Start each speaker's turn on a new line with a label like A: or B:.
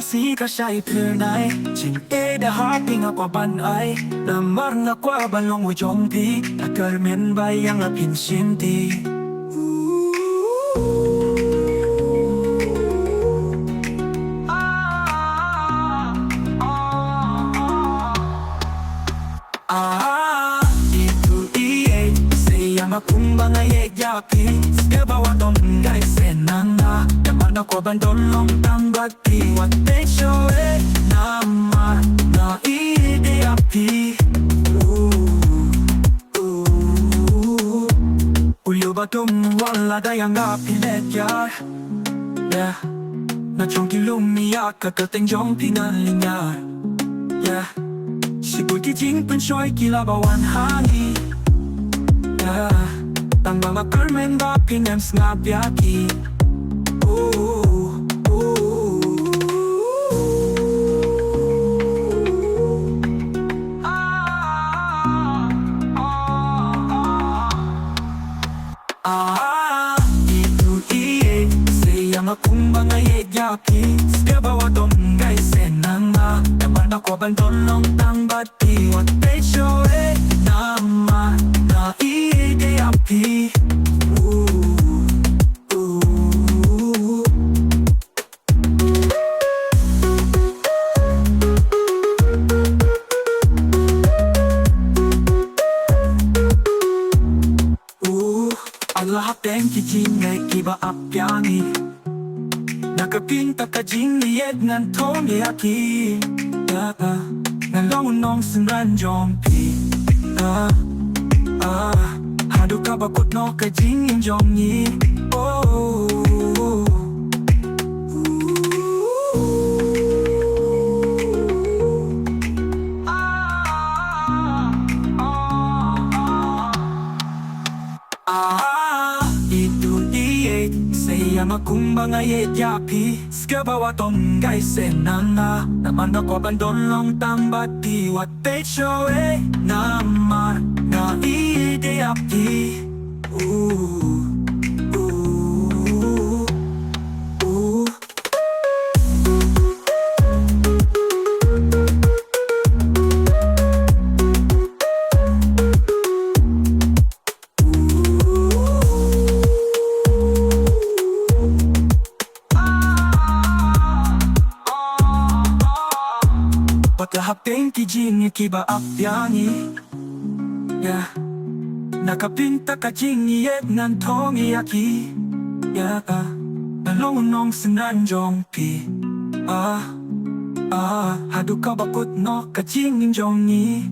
A: khasi ka shai phyrnai ching e da harping a kwa ban ai la mar nga kwa ban long wi jong pi a kar men bai yang a pin shin ti Kumbanga ye yapi Skeba wa dom gai senanga Yamana ko bandon long tang bati What they show it Nama na ide yapi Uyo batum wala dayang api letyar Yeah Na chong kilumia kakateng jong pinalingar Yeah Sipul ki jing pen shoy kilabawan hangi Yeah Tang mga kermen ba pinems nga biyaki Itu iye Saya makung mga yegyaki Skeba wa dom gay senanga Yaman ako bandon long tang bati What they show it Nama na ide api Allah teng ki jing ngay kiba apyani Nakapinta ka jing niyed ngan thongni aki Ngan long nong sinran jong pi Hadu ka bakut no ka jing in jong ni Makung mga yedyapi Skeba wa tong gay senanga Naman ako bandon long tang bati What they show eh Nama na ide api Lahap teng ki jing kiba apyani Yeah Nakapinta ka jing yed ngan thongni aki Yeah Nalong nong sinran jong pi Hadu ka bakut no ka jing jong ni